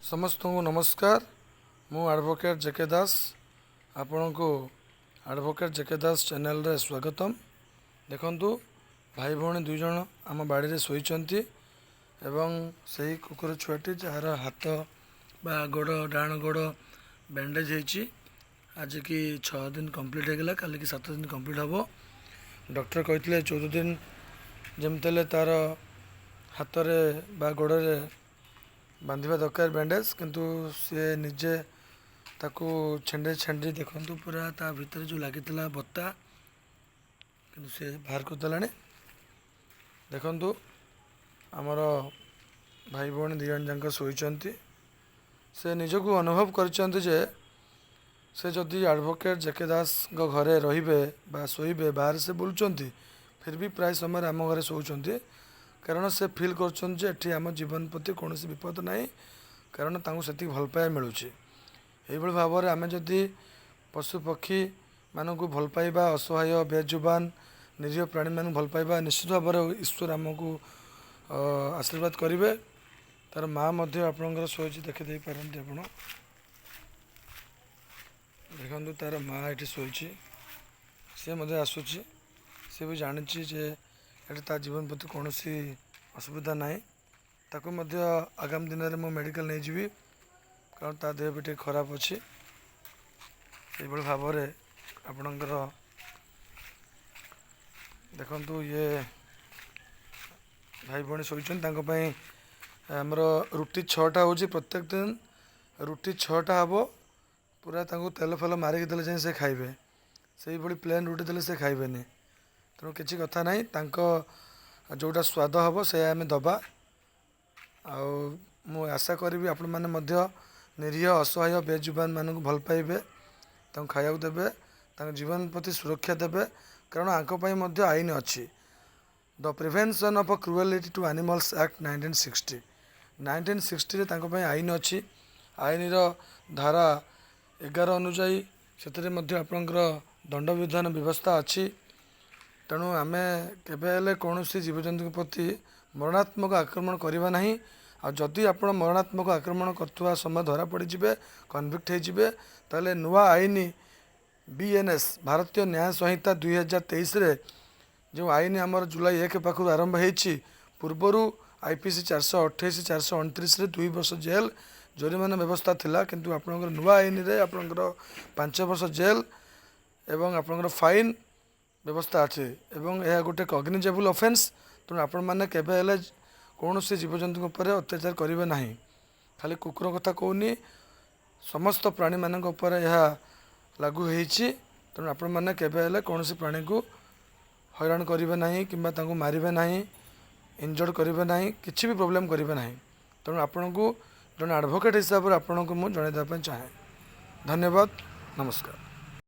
समस्त को नमस्कार। मु एडवोकेट जेके दास आपण को एडवोकेट जेके दास चैनल रे स्वागतम। देखंतु भाई भौणी दुई जन आम बाड़ी रे शोइचंती एवं सही कुकुर छुआटी जार हाथ बा गोड़ डाण गोड़ बैंडेज होईची। आज की 6 दिन कंप्लीट होगला, काली की 7 दिन कंप्लीट हम। डॉक्टर कहते 14 दिन जमते तार हाथ में बा गोड़ बांधा दरकार बैंडेज, किंतु सी निजे ताकू छेंडे छेंडी देखु पूरा ता भीतर जो लगी बत्ता किंतु सी बाहर करदेला। देखु आमर भाई भौणी दी जन जाक शोइचंती, से निजको अनुभव करचंती जे से जदि एडवोकेट जेके दास घरे रहिबे बा शोइबे बाहर से बुलुचंती, फिर भी प्राय समय आम घरे शोचंती, कारण से फिल कर आम जीवन प्रति कौन विपद ना, कारण से भल पाइबा मिलूँ। यही भाव में आम जदि पशुपक्षी मानक भल पाइबा, असहाय बेजुबान निरीह प्राणी मान भल पाइबा, निश्चित भाव में ईश्वर आमको आशीर्वाद करेंगे। तार माँ आपणकर शोची देखी पारती आप देखु तार माँ ये शोची, सी आसूची, सी भी जानी जे ये ता जीवन प्रति कौन असुविधा ना। ताकू आगामी दिन में मु मेडिकल नहीं जी, कारण ता देह भी खराब अच्छी। से भाव में आपणकर देखु ये भाई भौणी शोचन आमर रुटी 6टा हो प्रत्येक दिन रुटी 6टा हम पूरा तेल फेल मारिक देले जाए से खाइबे, से ही प्लेन रुटी देले से खाइबेनी। तेणु किसी कथा ना, जोटा स्वाद हम से आम दबा। मु आशा करी आपण मैंने निरीह असहाय बेजुबान मानक भल पाइबे, खाया देवे, जीवन प्रति सुरक्षा देवे, कारण आंक आईन अच्छी। The prevention of cruelty to animals act 1960 आईन अच्छी। आईन धारा 11 अनुजाई से आपणकर दंड विधान व्यवस्था अच्छी। तेणु आम केबे कौन जीवजंतु प्रति मरणात्मक आक्रमण करवा ना। जदि आप मरणात्मक आक्रमण करथुवा समय धरा पड़े कन्विक्ट होइजिबे, ताले नुआ आईन BNS भारतीय न्याय संहिता 2023 रे जो आईन आमर जुलाई 1 पाखु आरंभ होइछि, पूर्वरु IPC 428 429 रे 2 वर्ष जेल जरिमाना व्यवस्था थिला, किंतु आपनकर नुआ आईन रे आपनकर 5 वर्ष जेल एवं आपनकर फाइन व्यवस्था अच्छे। एवं यह गोटे कग्निजेबल ऑफेंस। तेणु आपण मैंने केबे हेले कौन जीवजंतु अत्याचार करेंगे ना। खाली कुकुर कथा कहूनी, समस्त प्राणी मान यह लागू होइछि। तेणु आपण मैंने केबे हेले कौन प्राणी को हैरान करेंगे ना कि मारे ना, इंजर्ड करेंगे ना, किसी भी प्रोब्लेम करेंगे ना। तेणु आपण को जन एडवोकेट हिसाब से आपण को मुझे जनइदेवाई चाहे। धन्यवाद, नमस्कार।